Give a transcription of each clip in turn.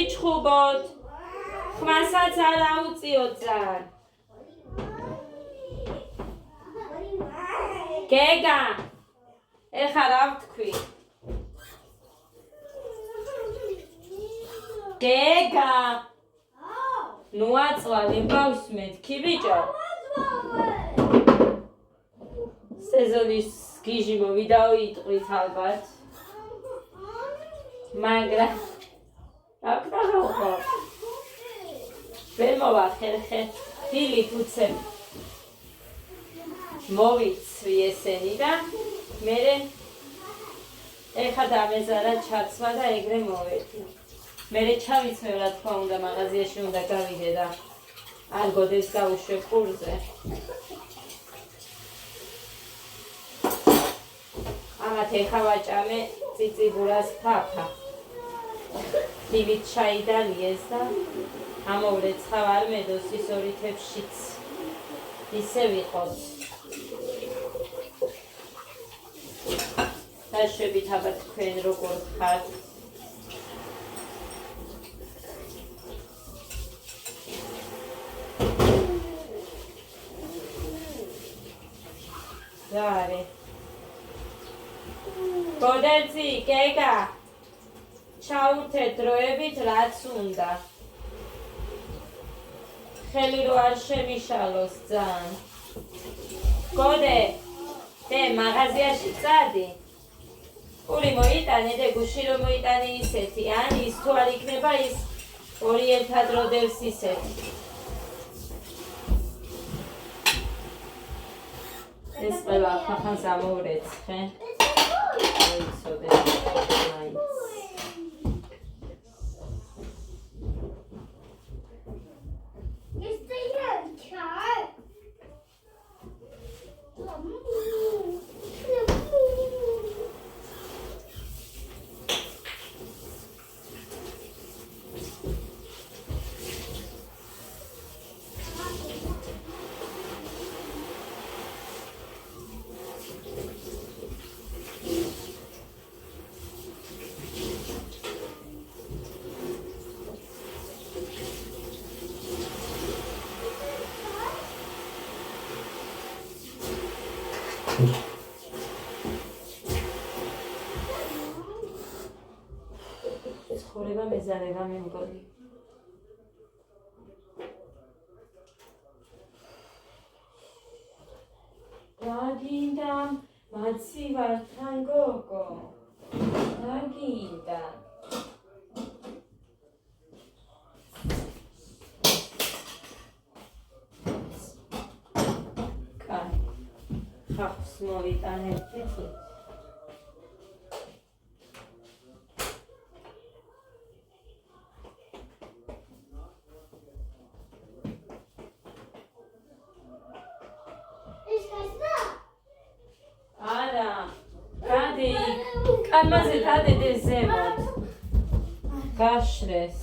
იჩხუბოთ. ხმასაც არ აუწიოთ ძალიან. გეგა, ეხლა რა ვთქვი? გეგა. ნუ აწვალი ბავშვს კი ბიჭო. სეზონის გიჟი მოვიდაოიტყვით ალბათ. მაგრამ აქ დაღალხო. ვერ მოვახერხე. დილით უცებ. მოვიცვი ესენი და მერე ეხა დამეზარა ჩაცვა და ეგრე მოვედი. მერე ჩავიცმევ რა თქმა უნდა მაღაზიაში უნდა გავიდე და არ გოდეს გავუშვებ ყურზე. ამათ ეხა ვაჭამე წიწიბურას ფაფა. დილით ჩაი დალიეს და ამოვრეცხავ არ მედოს ის ორი თებშიც ისე ვიყოს. დაშვებით აბა თქვენ როგორ ხართ. Dare. Godetsi, gega. Ჩაურთეთ დროებით რაც უნდა. ხელი რო არ შემიშალოს ძალიან. გოდე, დე მაღაზიაში წადი. პური მოიტანე და გუში რო მოიტანე ისეთი, ან ის თუ არ იქნება ის ორი ერთად რო დევს ისეთი. ეს ყველა ახახანს ამოვრეცხე. აიცოდე. ცხოვრება მეზარეა მე მგონი. დაგინდა მაცი ვარ თან გოგო. დაგინდა. კაი. ხახს მოვიტანებ თეთრ. ამაზე დადედე ზემოთ. გაშრეს.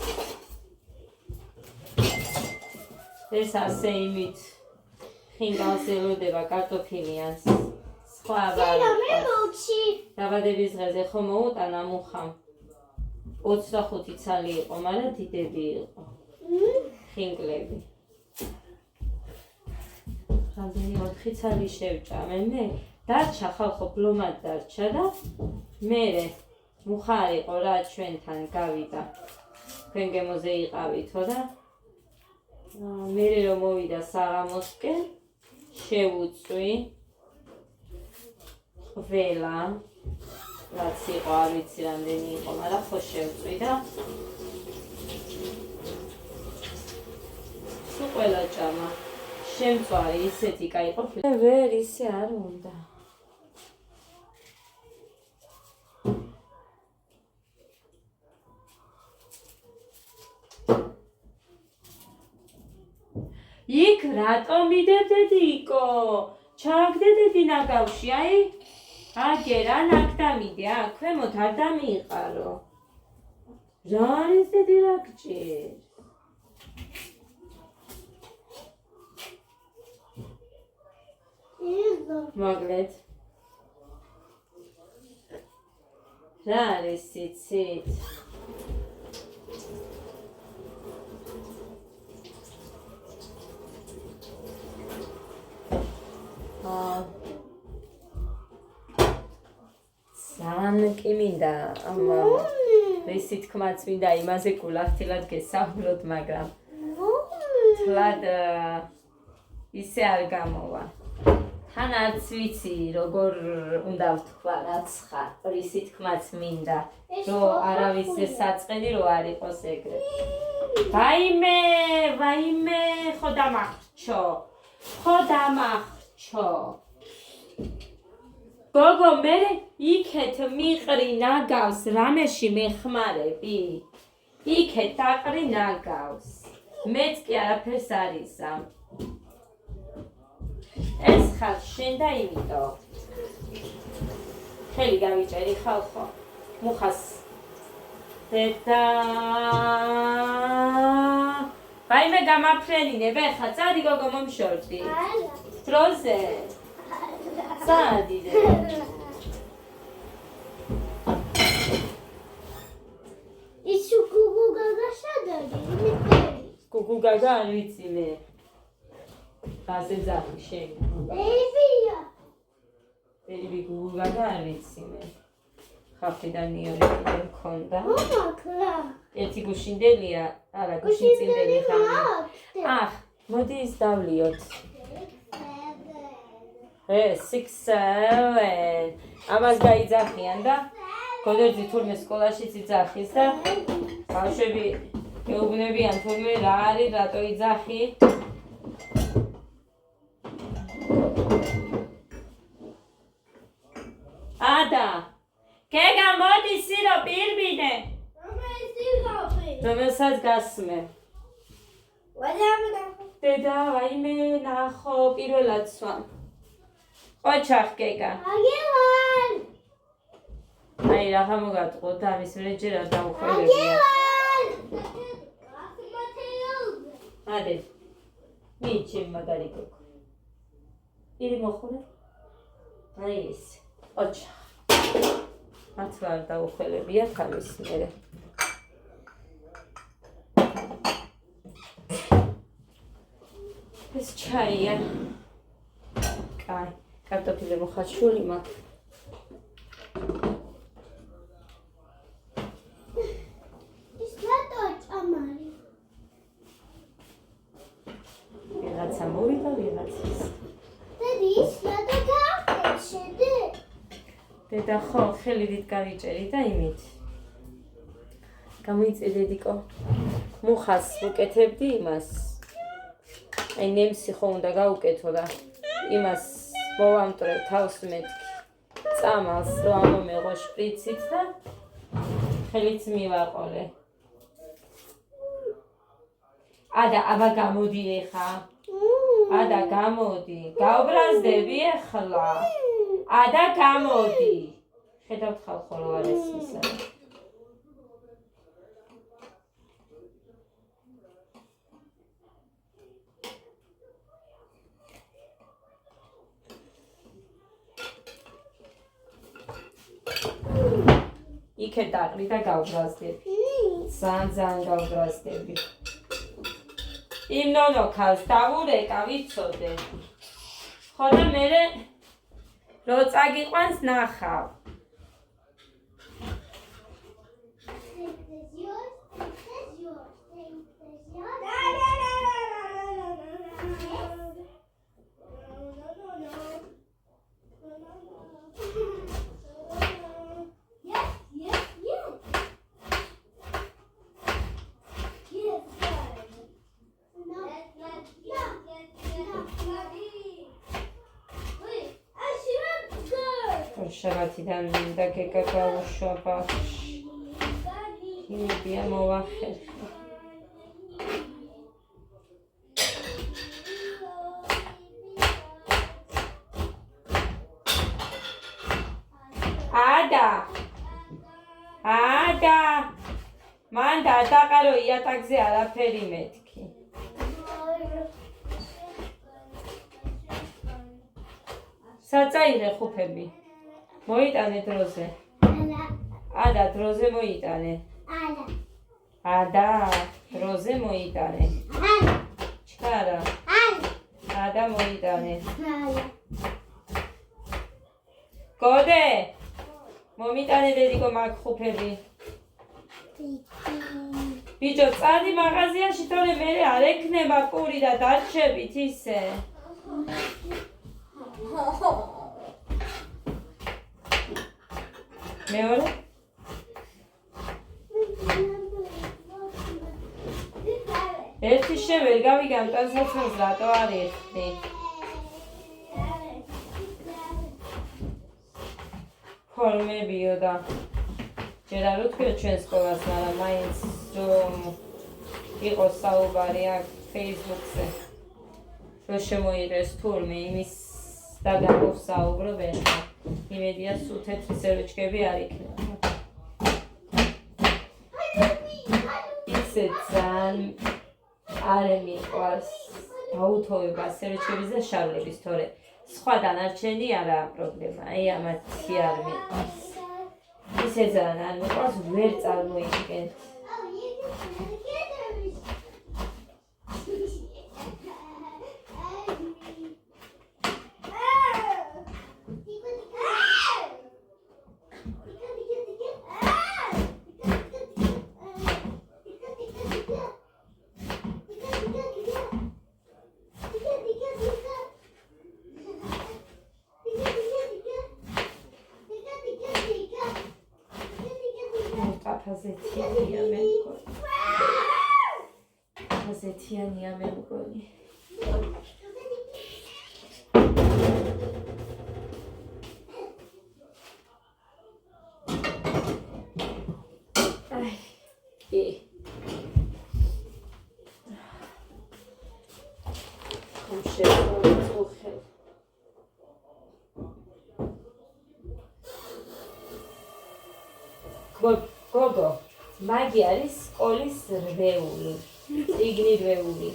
ეს ასე იმით ხინკალს ელოდება კარტოფილიანს. სხვა არა. დაბადების დღეზე ხო მოუტანა მუხამ. 25 ცალი იყო, მაგრამ დიდები იყო. ხინკლები. რამდენი 4 ცალი შევჭამე მე. დარჩა ხალხო ბლომად დარჩა და მერე მუხა არ იყო რა ჩვენთან გავიდა. თქვენ გემოზე იყავითო და მერე რომ მოვიდა საღამოსკენ შევუწვი ყველა რაც იყო არ ვიცი რამდენი იყო, მაგრამ ხო შევწვი და სულ ყველა ჭამა. შემწვარი ისეთი კაი ყოფილა. ვერ ისე არ უნდა. იქ რატომ მიდედიდიკო? ჩაგდედედი ნაგავში, აი? აგერ ან აქ დამიდე, აქ ქვემოთ არ დამიიყარო. რა არის დედი რა გჭირ? მოგლეთ. რა არის იცით? კი მინდა ამ რისი თქმაც მინდა იმაზე გულახდილად გესაუბროთ, მაგრამ თლად ისე არ გამოვა. თან არც ვიცი როგორ უნდა ვთქვა რაც ხარ, რისი თქმაც მინდა, რომ არავის საწყენი რო არ იყოს ეგრე. ვაიმე, ხო დამახჩო. გოგო, მე იქეთ მიყრი ნაგავს, რამეში მეხმარები? იქეთ დაყრი ნაგავს. მეც კი არაფერს არ იზამ. ეს ხარ შენ და იმიტომ. ხელი გავიჭერი ხალხო. მუხას. დედა. ვაიმე გამაფრენინებ, ეხლა წადი გოგო მომშორდი. დროზე. წადი. ის გუგუ გაგა შედადი. გუგუ გაგა არ ვიცი მე. გაზე ძახი შენ. ბებია. ბები გუგუ გაგა არ ვიცი მე. ხალხიდან ნიორი კიდე მქონდა. მამაკლა. ერთი გუშინდელია, არა გუშინწინდელი ხამი. მოდი ის დავლიოთ. 6-7. ამას გაიძახიან და გოდერძი თურმე სკოლაშიც იძახის და ბავშვები ეუბნებიან თურმე რა არის, რატო იძახი. ადა, გეგა მოდი სირო პირბინე. რომელსაც გასმე. დედა, ვაიმე ნახო, პირველად სვამ. ოჩახ გეგა. აგევან. აი რაღა მოგატყო და ამის მერე ჯერ არ დავუხველებია. ადე. მიჩი მაგარი გოგო. ილი მოხურე? აი ეს. ოჩახ. მათ არ დავუხველებია ამის მერე. ეს ჩაია. კაი. კარტოფილი მოხაჩული მაქვს. ის რატო ჭამარი? ვიღაცა მოვიდა, ვიღაცას. დედი, ის რატო გააყეშედი? დედა ხო, ხელით გავიჭერი და იმით. გამოიწედედიკო. მუხას ვუკეთებდი იმას. აი ნემსი ხო უნდა გაუკეთო და იმას მოვამტრევ თავს მეთქი. წამალს რო ამომეღო შპრიცით და ხელით მივაყოლე. ადა, აბა გამოდი ეხა. ადა გამოდი. გაუბრაზდები ეხლა. ადა გამოდი. ხედავთ ხალხო რო არ ესმისა. იქეთ დაყრი და გავბრაზდები. ძალიან გავბრაზდები. იმ ნონოქალს დავურეკა, ვიცოდე. ხო და მერე რო წაგიყვანს ნახავ. შაბათიდან მინდა გეგა გავუშვა ბავშვი. იმედია მოვახერხე. ადა, მან დადაყარო იატაკზე არაფერი მეთქი. საწაიღე ხუფები. მოიტანე დროზე. ადა, დროზე მოიტანე. ადა, დროზე მოიტანე. ჩქარა. ადა მოიტანე. გოდე. მომიტანე დედიკო მაგ ხუფები. ბიჭო, წადი მაღაზიაში, თორე მე არ ექნება პური და დარჩებით ისე. მეორე? ერთი შენ ვერ გავიგამ ტანსაცმელს რატო არ ერთხდი? ფორმებიო და ჯერ არ უთქვიო ჩვენ სკოლას, მაგრამ მაინც რომ იყოს საუბარი აქ Facebook-ზე, რომ შემოიღეს თურმე იმის დაგან მოვსაუბრობენ, იმედია სულ თეთრი სერვიჩკები არ იქნება. ისე ძალიან არ მიყვარს აუთოვება სერვიჩკების და შავლების, თორე სხვა დანარჩენი არაა პრობლემა, აი ამათი არ მიყვარს. ისე ძალიან არ მიყვარს, ვერ წარმოიდგენთ. აზეთიანია მე მგონი. გოგო, მაგი არის სკოლის რვეული, წიგნი რვეული.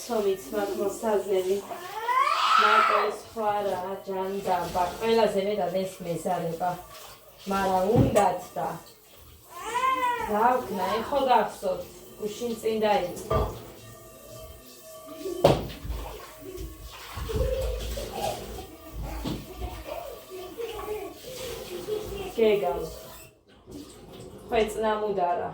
სომიც მაგ მოსაზრელი მარტოს ხარა ჯანდაბა ყველაზე მეტად ეს მეზარება, მაგრამ უნდათ და გავქნა, ეხო გახსოვთ, გუშინ წინ დაიწყო. გეგავ, ხვეწნა მუდარა.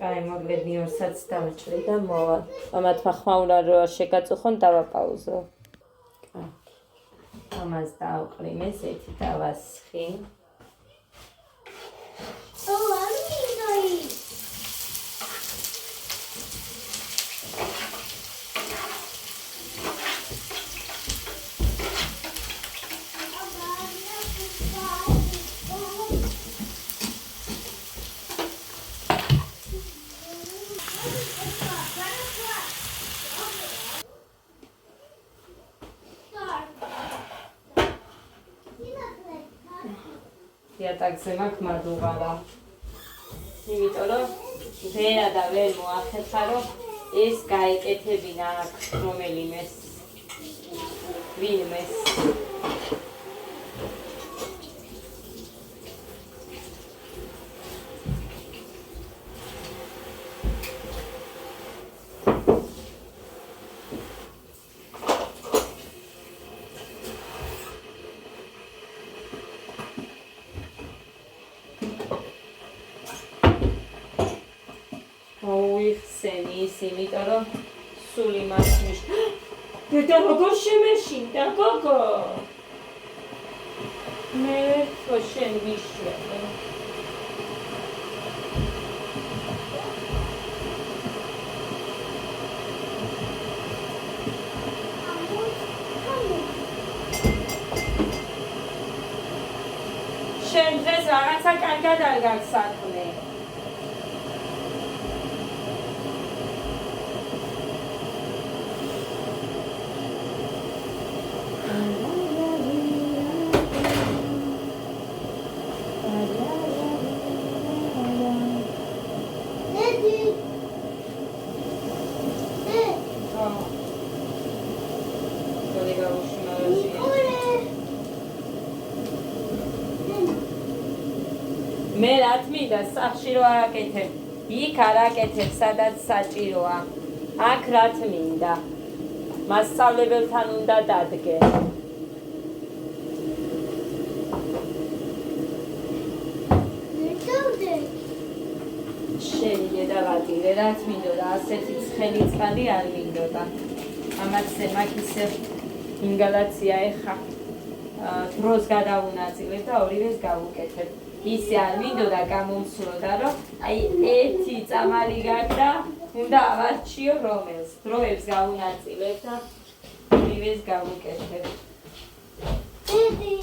აი მოგლედნი ორსაც დავჭრი და მოვა. ამათ ხმაურა რო შეგაწუხონ დავაპაუზო. ამას დავყრიმეს, ერთი დავასხი. იატაკზე მაქვს მადუღარა. იმიტომ რომ ვერა და ვერ მოახერხა, რომ ეს გაეკეთებინა აქ რომელიმეს, ვინმეს. ვიხსენი ის, იმიტომ რომ სული მასმიშ. დედა როგორ შემეშინდა გოგო? მე ხო შენ ვიშვებო. შენ დღეს რაღაცა კარგად არ გაქვს საქმე. მე რა თმინდა სახში რო ააკეთებ, იქ არ აკეთებ, სადაც საჭიროა. აქ რა თმინდა? მასწავლებელთან უნდა დადგე. შენი დედავატირე, რა თმინდოდა, ასეთი ცხელი წყალი არ მინდოდა. ამათზე მაგ ისე ინგალაცია ეხა დროს გადავუნაწილებ და ორივეს გავუკეთებ. ისე არ მინდოდა გამომცროდა, რომ აი ერთი წამალი გაქვს და უნდა ავარჩიო რომელს. დროებს გავუნაწილებ და ორივეს გავუკეთებ. დედი.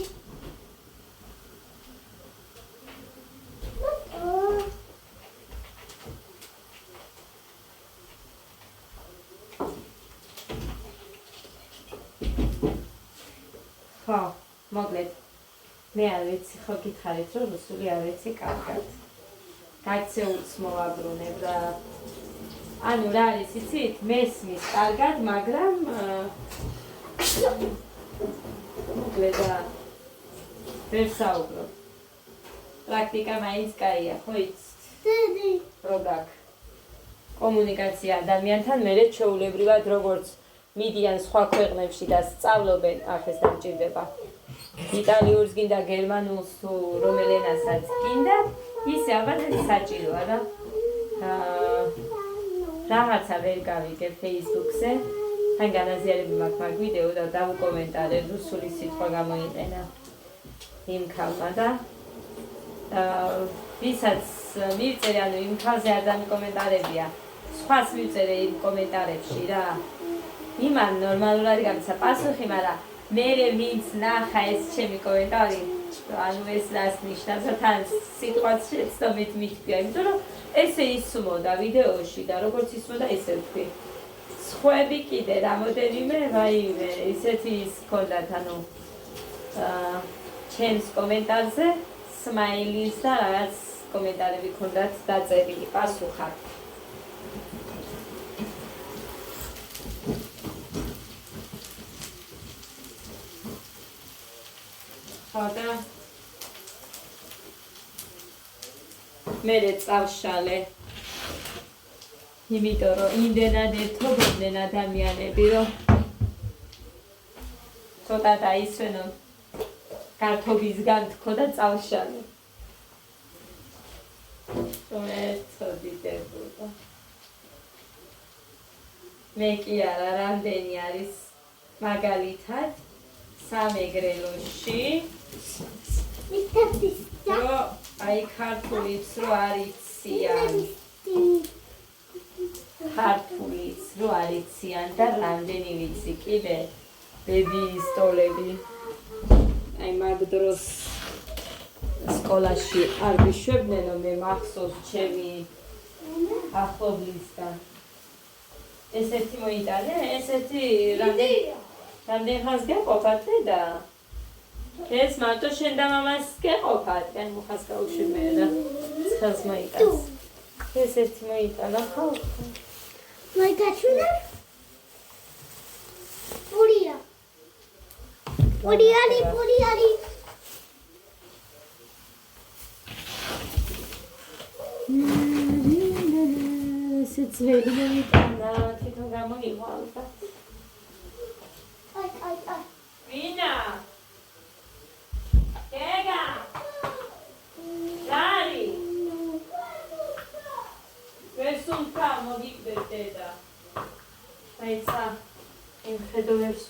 ხო, მოკლედ. მე არ ვიცი, ხო გითხარით, რომ რუსული არ ვიცი კარგად. გაქცეულს მოვაბრუნებ და ანუ რა არის, იცით? მესმის კარგად, მაგრამ მოკლედ ვერ საუბრობ. პრაქტიკა მაინც კაია, ხო იცით? დედი. რო გაქვს კომუნიკაცია ადამიანთან, მერე ჩვეულებრივად როგორც მიდიან სხვა ქვეყნებში და სწავლობენ, ახ ეს დამჭირდება. იტალიურს გინდა, გერმანულს თუ რომელ ენასაც გინდა, ისე ალბათ ეს საჭიროა და რაღაცა ვერ გავიგებ Facebook-ზე. თან განაზიარები მაქვს მაგ ვიდეო და დავუკომენტარებ, რუსული სიტყვა გამოიყენა იმ ქალმა და ვისაც მივწერე, ანუ იმ ქალზე არ დამიკომენტარებია, სხვას მივწერე იმ კომენტარებში რა. იმან ნორმალურად გამიცა პასუხი, მაგრამ მერე ვინც ნახა ეს ჩემი კომენტარი, ანუ ეს რას ნიშნავს, თან სიტყვაც შეცდომით მითქვია, იმიტომ რომ ესე ისმოდა ვიდეოში და როგორც ისმოდა ესე ვთქვი. სხვები კიდე რამოდენიმე, რაიმე, ისეთი ის ჰქონდათ, ანუ ჩემს კომენტარზე სმაილის და რაღაც კომენტარები ჰქონდათ დაწერილი პასუხად. ხოდა მერე წავშალე, იმიტომ რომ იმდენად ერთობოდნენ ადამიანები, რომ ცოტა დაისვენო გართობისგან თქო და წავშალე. რომ ერთობიდებოდა. მე კი არა, რამდენი არის მაგალითად სამეგრელოში, რო აი ქართულიც რო არიციან, ქართულიც რო არიციან და რამდენი ვიცი კიდე ბედიის სტოლები. აი მაგ დროს სკოლაში არ ვიშვებდნენო, მე მახსოვს ჩემი ახლობლისგან. ესეთი მოიტანე, ესეთი რამდენ ხანს გეყოფათ დედა? ეს მარტო შენ და მამას გეყოფათ, ან მუხას გაუშვებია და ცხელს მოიტანს. ესეთი მოიტანა ხო? მოიგაჩვენა? პურია. პურიარი. ესე ძველი მოიტანა, თვითონ გამოივალდა. აი. ვინა? გეგა? დარი? ვესუნთა მოგიკვდეთ დედა. აი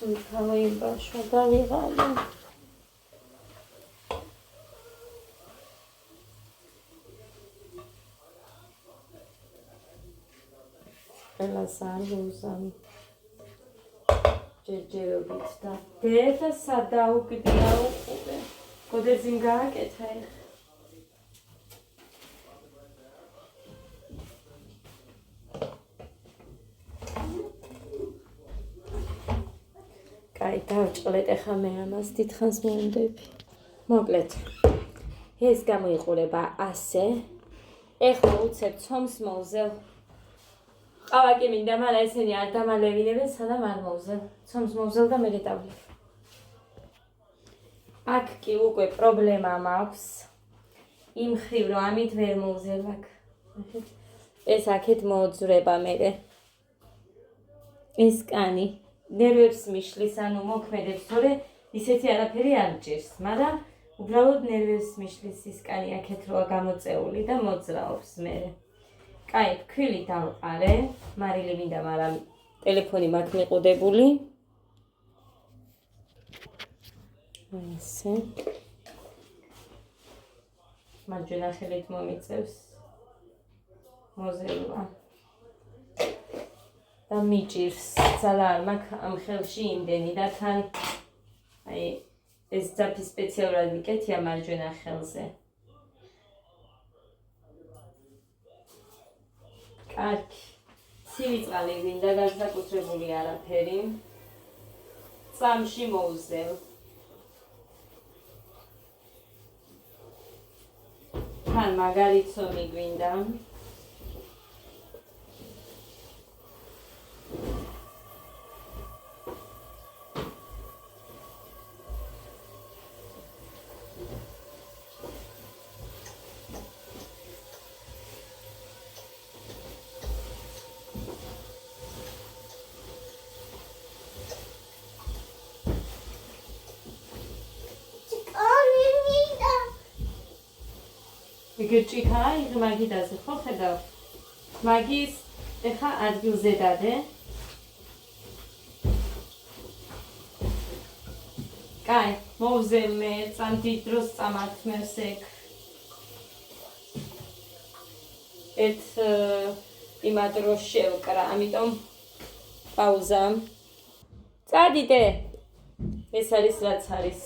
თავიმბაშვა დავიღალე. ყველას არ ვუზამ. ჯერჯერობით და დედა სადაუგდია უკვე. გოდერძიმ გააკეთა ეხლა. კაი, დავჭყლეთ ეხლა მე ამას დიდხანს მოვიდები. მოკლედ. ეს გამოიყურება ასე. ეხლა უცებ ცომს მოვზელ. ყავა კი მინდა, მაგრამ ესენი არ დამალევინებენ, სანამ არ მოვზელ. ცომს მოვზელ და მე დავლევ. აქ კი უკვე პრობლემა მაქვს. იმ ხრივ რომ ამით ვერ მოვზელ აქ. ეს აქეთ მოძრება მერე. ეს კანი ნერვებს მიშლის, ანუ მოქმედებს, თორე ისეთი არაფერი არ ჭირს, მაგრამ უბრალოდ ნერვებს მიშლის ის კანი აქეთ როა გამოწეული და მოძრაობს მერე. კაი, ფქვილი დავყარე, მარილი მინდა, მაგრამ ტელეფონი მაქვს მიყუდებული. ესე. მარჯვენა ხელით მომიწევს მოზელვა. და მიჭირს, ძალა არ მაქვს ამ ხელში იმდენი და თან აი ეს ძაფი სპეციალურად მიკეთია მარჯვენა ხელზე. კარგი. ცივი წყალი მინდა, განსაკუთრებული არაფერი. წამში მოვზელ. თან მაგარი ცომი გვინდა. გიჭიქა იქ მაგიდაზე ხო ხედავ მაგის ეხა ადგილზე დადე კაი მოვზელ მე წამდი დროს წამართმევს ეგ ერთ იმადროს შევკრა ამიტომ პაუზა წადიდე ეს არის რაც არის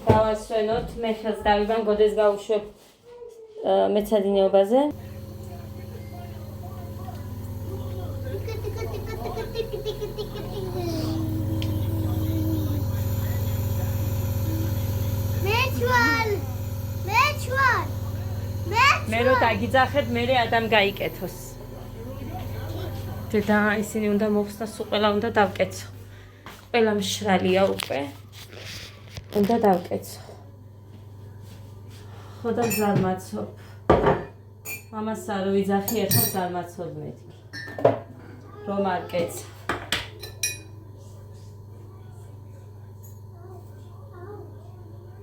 დავასვენოთ მე ხელს დავიბან გოდეს გავუშვებ მეცადინეობაზე. მე რო დაგიძახებ, მე ადამ გაიკეთოს. და ისინი უნდა მოხსნა, სულ ყველა უნდა დავკეცო. ყველა მშრალია უკვე. უნდა დავკეცო. ხოდა ზარმაცობ. მამას არ ვიძახი, ახლა ზარმაცობ მეთქი. რომ არ კეცა.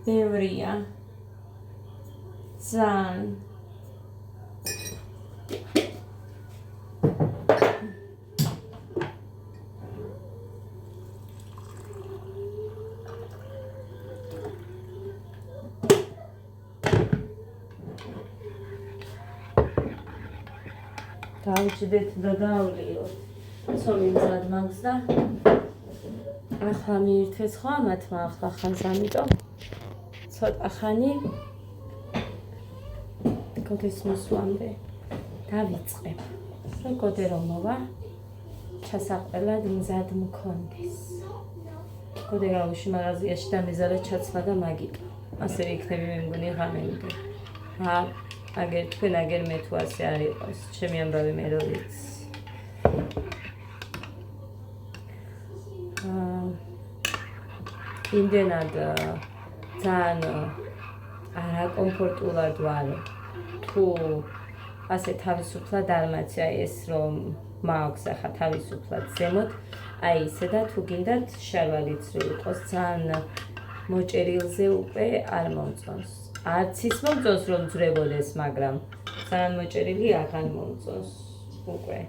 ბევრია. ზან. დავჭდეთ და დავლიოთ. ცოლი მზად მაქვს და ახლა მიირთვეს ხო ამათმა ახლა ხანს, ამიტომ ცოტა ხანი გოდეს მოსვამდე დავიწყებ. რომ გოდე რომ მოვა, ჩასაყრელად მზად მქონდეს. გოდე გავუში მაღაზიაში და მეზარად ჩაცმა და მაგიტო. ასე იქნები მე მგონი ღამემდე. აგერ თქვენ აგერ მე თუ ასე არ იყოს, ჩემი ამბავი მე რო ვიცი. იმდენად ძალიან არაკომფორტულად ვარ, თუ ასე თავისუფლად არ მაქვს ეს რომ მაქვს ახლა თავისუფლად ზემოთ, აი ისე და თუ გინდათ შარვალიცრუ იყოს ძალიან მოჭერილზე უკვე არ მომწონს. არც ის მომწონს რომ ძრებოდეს, მაგრამ ძალიან მოჭერილი აღარ მომწონს უკვე.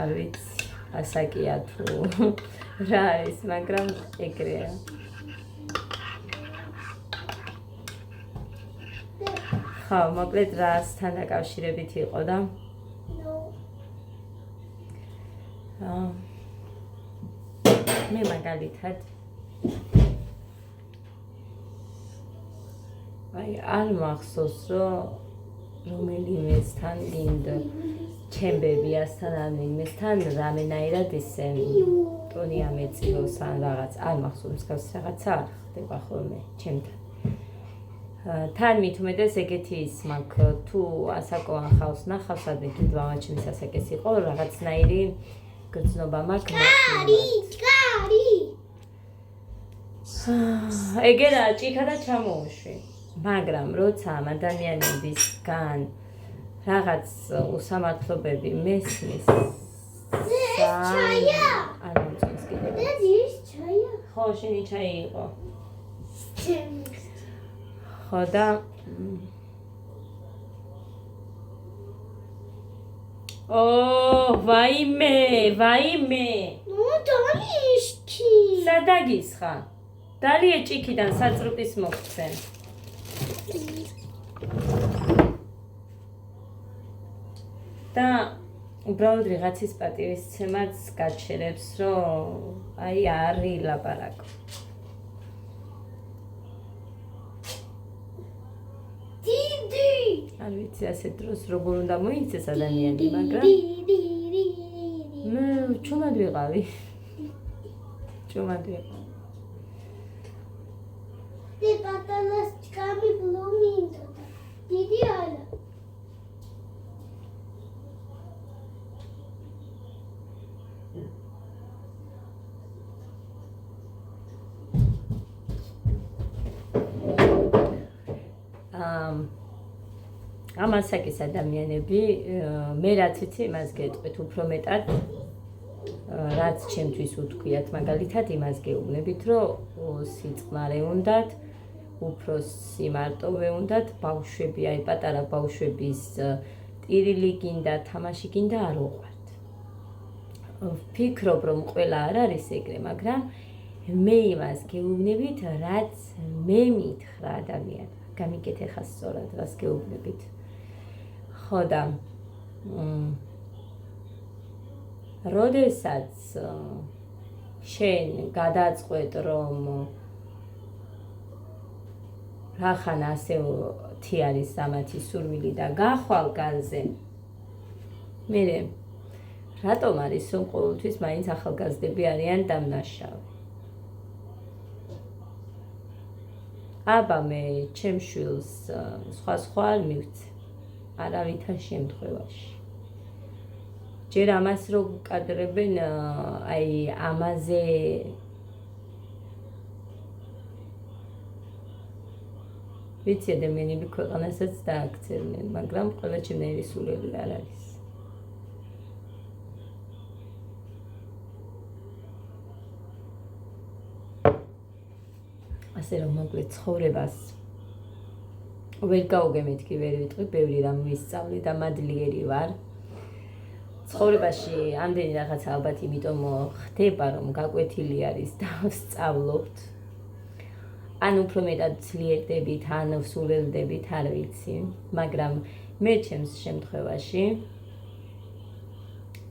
არ ვიცი, ასაკია თუ რა არის, მაგრამ ეგრეა. ხო, მოკლედ რასთან დაკავშირებით იყო და მე მაგალითად არ მახსოვს, რომ რომელიმესთან გინდა ჩემბებიასთან ან იმესთან რამენაირად ისე ტონი ამეწიოს ან რაღაც არ მახსოვს გავს რაღაცა არ ხდება ხოლმე ჩემთან. თან მით უმეტეს ეგეთი ის მაქვს თუ ასაკო ახავს ნახავს ადმე თუ დვამაჩემის ასაკეს იყო რაღაცნაირი გრძნობა მაქვს კარი ეგერა ჭიქა და ჩამოუშვი მაგრამ როცა ამ ადამიანებისგან რაღაც უსამართლობები მესმის ჩაია არ მომწონს კიდე ეს ჩაია ხო შენი ჩაი იყო ჩემს ხო და ვაიმე ნუ დონიშკი სადაგისხა დალია ჭიქიდან საწრუპის მოხცენ და უბრალოდ ვიღაცის პატივისცემაც გაჩერებს რომ აი არ ილაპარაკო არ ვიცი ასეთ დროს როგორ უნდა მოიქცეს ადამიანი, მაგრამ მე ჩუმად ვიყავი. დე პატანას ჩკამი ბლუმინდა. დიდი არა. ამასაკის ადამიანები მე რაც ვიცი იმას გეტყვით უფრო მეტად რაც ჩემთვის უთქვიათ მაგალითად იმას გეუბნებით რომ სიწყნარე უნდათ უფროსი მარტოვე უნდათ ბავშვები აი პატარა ბავშვების ტირილი გინდა თამაში გინდა არ უყვართ ვფიქრობ რომ ყველა არ არის ეგრე მაგრამ მე იმას გეუბნებით რაც მე მითხრა ადამიანმა გამიგეთ ახლა სწორად რას გეუბნებით ხო და როდესაც შენ გადაწყვეტ რომ რახან ასე თი არის სამათი სურვილი და გახვალ განზე მე რატომ არის რომ ყოველთვის მაინც ახალგაზრდები არიან დამნაშავე აბა მე ჩემ შვილს სხვა არ მივცე არავითარ შემთხვევაში ჯერ ამას რო გკადრებენ აი ამაზე ვიცი ადამიანები ქვეყანასაც დააქცევდნენ მაგრამ ყველა ჩემნაირი სულელი არ არის ასე რომ მოკლედ ცხოვრებას ვერ გაუგემით კი ვერ ვიტყვი, ბევრი რამ ვისწავლე და მადლიერი ვარ. ცხოვრებაში ამდენი რაღაცა ალბათ იმიტომ ხდება, რომ გაკვეთილი არის და ვსწავლობთ. ან უფრო მეტად ძლიერდებით, ან ვსულელდებით, არ ვიცი, მაგრამ მე ჩემს შემთხვევაში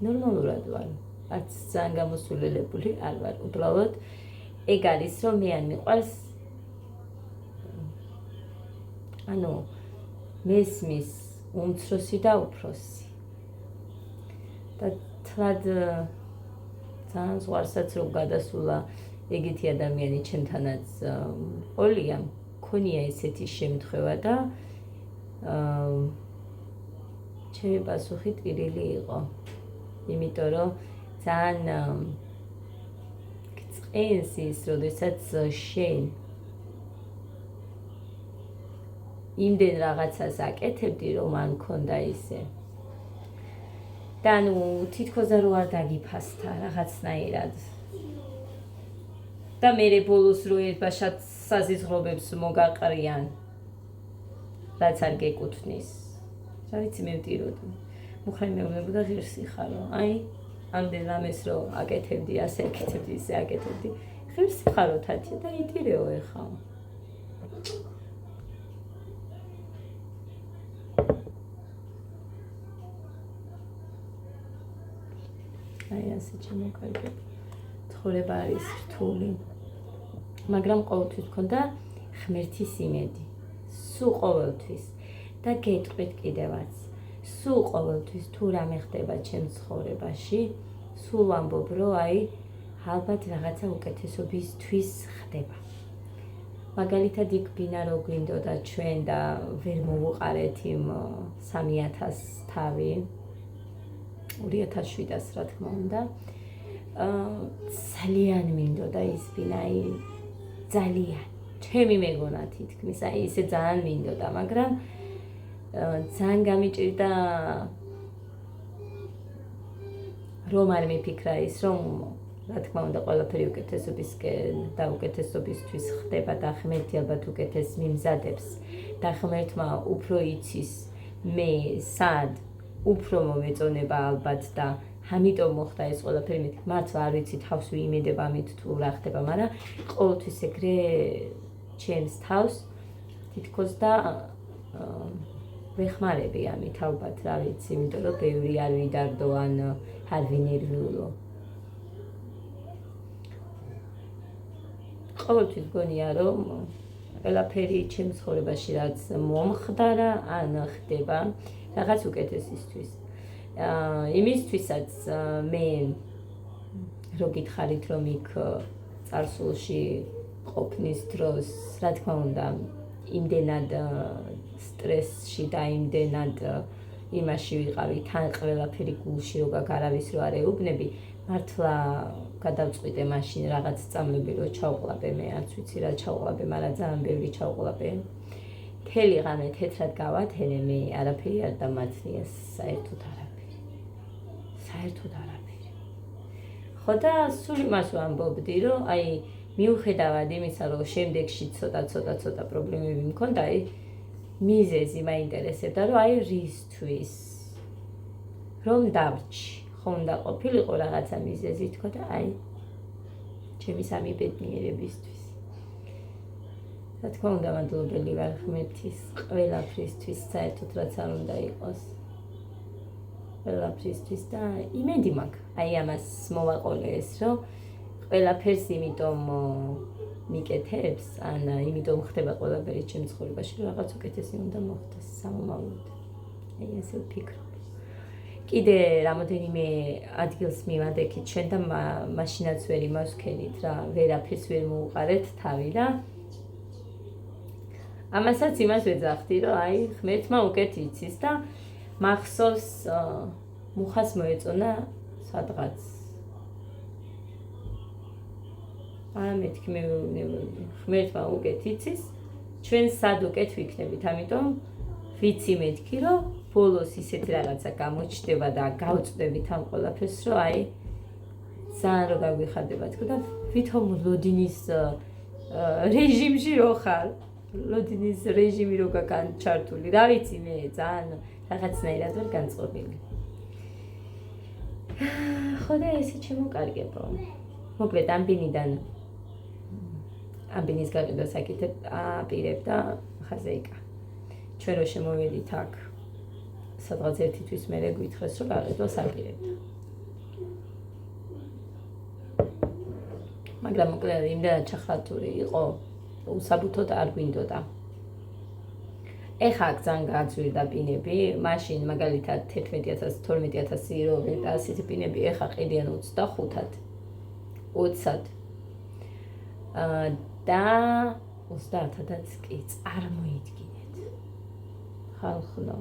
ნორმალურად ვარ. არც ძალიან გამოსულელებული არ ვარ. უბრალოდ ეგ არის, რომ მე არ მიყვარს ანუ მესმის უმცროსი და უფროსი და თლად ძალიან ზღვარსაც რომ გადასულა ეგეთი ადამიანი ჩემთანაც ყოლია მქონია ესეთი შემთხვევა და ჩემი პასუხი ტირილი იყო იმიტომ რომ ძალიან გწყენს ის როდესაც შენ იმდენ რაღაცას აკეთებდი რომ არ მქონდა ისე და ნუ თითქოს არ დაგიფასთა რაღაცნაირად და მე ბოლოს რო ერთბაშად საზიზღრობებს მოგაყრიან რაც არ გეკუთვნის რა ვიცი მე ვტიროდი მუხრანი მეუბნებოდა ღირსი ხარო აი ამდენ რამეს რო აკეთებდი, ასე აკეთებდი, ისე აკეთებდი. ღირსი ხარო თათია და იდირეო ეხა. აი ასე შემოკარგებ. ცხოვრება არის რთული. მაგრამ ყოველთვის მქონდა ღმერთის იმედი. სულ ყოველთვის და გეტყვით კიდევაც. სულ ყოველთვის თუ რამე ხდება ჩემს ცხოვრებაში, სულ ვამბობ, რომ აი ალბათ რაღაცა უკეთესობისთვის ხდება. მაგალითად იქ ბინა რო გვინდოდა ჩვენ და ვერ მოვუყარეთ იმ 3000 თავი 2007-ას რა თქმა უნდა. ძალიან მინდოდა ის ბინა, ძალიან. ჩემი მეგონა თითქმის, ისე ძალიან მინდოდა, მაგრამ ძალიან გამიჭირდა რომ არ მიფიქრა ის, რომ რა თქმა უნდა ყველაფერი უკეთესობისკენ და უკეთესობისთვის ხდება და ღმერთი ალბათ უკეთეს მიმზადებს და ღმერთმა უფრო იცის მე სად უფრო მომეწონება ალბათ და ამიტომ მოხდა ეს ყველაფერი. მე მართლა არ ვიცი თავს ვიმედება ამით თუ რა ხდება, მაგრამ ყოველთვის ეგრე ჩემს თავს თითქოს და ვეხმარები ამით ალბათ რა ვიცი, იმიტომ რომ ბევრი არ ვიდარდო ან არ ვინერვიულო. ყოველთვის გონია რომ ყველაფერი ჩემს ცხოვრებაში რაც მომხდარა ან ხდება რაღაც უკეთესისთვის. იმისთვისაც მე რო გითხარით რომ იქ წარსულში ყოფნის დროს რა თქმა უნდა იმდენად სტრესში და იმდენად იმაში ვიყავი, თან ყველაფერი გულში რო გაგარავის რო არ ეუბნები, მართლა გადავწყვიტე მაშინ რაღაც წამლები რო ჩავყლაპე, მე არც ვიცი რა ჩავყლაპე, მაგრამ ძალიან ბევრი ჩავყლაპე. მთელი ღამე თეთრად გავათენე, მე არაფერი არ დამაცნია, საერთოდ არაფერი. საერთოდ არაფერი. ხო და სულ იმას ვამბობდი, რომ აი მიუხედავად იმისა, რომ შემდეგში ცოტა პრობლემები მქონდა, აი მიზეზი მაინტერესებდა, რომ აი რისთვის რომ დავრჩი. ხომ უნდა ყოფილიყო რაღაცა მიზეზი თქო და აი ჩემი სამი ბედნიერებისთვის. რა თქმა უნდა მადლობელი ვარ ღმერთის ყველაფრისთვის, საერთოდ რაც არ უნდა იყოს. ყველაფრისთვის და იმედი მაქვს. აი ამას მოვაყოლე ეს, რომ ყველაფერს იმიტომ მიკეთებს, ან იმიტომ ხდება ყველაფერი ჩემს ცხოვრებაში, რომ რაღაც უკეთესი უნდა მოხდეს სამომავლოდ. აი ესე ვფიქრობ. კიდე რამოდენიმე ადგილს მივანდექით ჩვენ და მაშინაც ვერ იმასვქენით რა, ვერაფერს ვერ მოვუყარეთ თავი და ამასაც იმას ვეძახდი, რომ აი ღმერთმა უკეთ იცის და მახსოვს მუხას მოეწონა სადღაც. მეთქი მე ღმერთმა უკეთ იცის, ჩვენ სად უკეთ ვიქნებით, ამიტომ ვიცი მეთქი, რომ ბოლოს ისეთი რაღაცა გამოჩნდება და გავწვდებით ამ ყველაფერს, რომ აი ძალიან რო გაგვიხარდება თქო და ვითომ ლოდინის რეჟიმში რო ხარ, ლოდინის რეჟიმი რო გაგან ჩართული, რა ვიცი მე ძალიან რაღაცნაირად ვარ განწყობილი. ხო და ესე შემოკარგებო. მოკლედ ამბინიდან ამბინის გაყიდვას აპირებ და ხაზე იკა. ჩვენ რო შემოვედით აქ სადღაც ერთი თვის მერე გვითხრეს, რომ გაყიდვას აპირებ. მაგრამ მოკლედ იმდენად ჩახლათური იყო, უსაბუთოდ არ გვინდოდა. ეხა აქ ძალიან გააძვირდა პინები, მაშინ მაგალითად 11,000, 12,000 იროვე და ასეთი პინები ეხა ყიდიან 25-ად, 20-ად. და 30-ად კი წარმოიდგინეთ. ხალხო.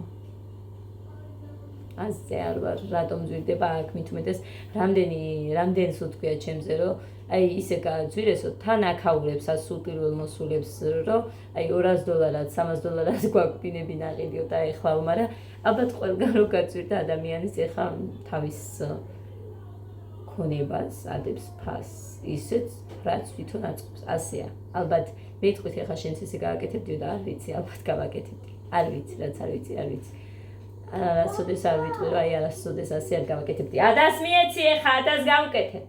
ასე არ ვარ, რატომ ძვირდება აქ მით უმეტეს რამდენს უთქვია ჩემზე, რომ აი ისე გააძვირესო, თან აკაურებს სულ პირველ მოსულებს, რომ აი $200, $300 გვაქვს პინები ნაყიდიო და ეხლაო, მაგრამ ალბათ ყველგან რო გაძვირდა ადამიანის ეხა თავის ქონებას ადებს ფასს, ისეც რაც თვითონ აწყობს, ასეა. ალბათ მეთქვით ეხა შენც ესე გააკეთებდიო და არ ვიცი, ალბათ გავაკეთებდი. არ ვიცი, რაც არ ვიცი. არასოდეს არ ვიტყვი, რომ აი არასოდეს ასე არ გავაკეთებდი. ადას მიეცი ეხა, ადას გავკეთე.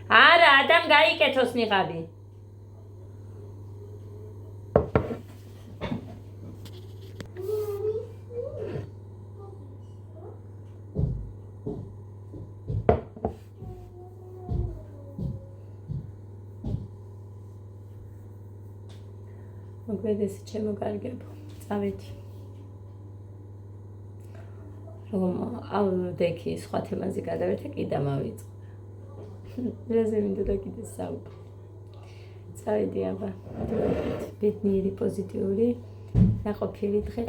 არა, ადამ გაიკეთოს ნიღაბი. მოგვედეს ჩემო კარგებო, წავედი. რომ აუდექი სხვა თემაზე გადავერთე, კიდე მავიწყო. რაზე მინდოდა კიდე საუბარი. წავედი აბა. ბედნიერი, პოზიტიური, ნაყოფიერი დღე.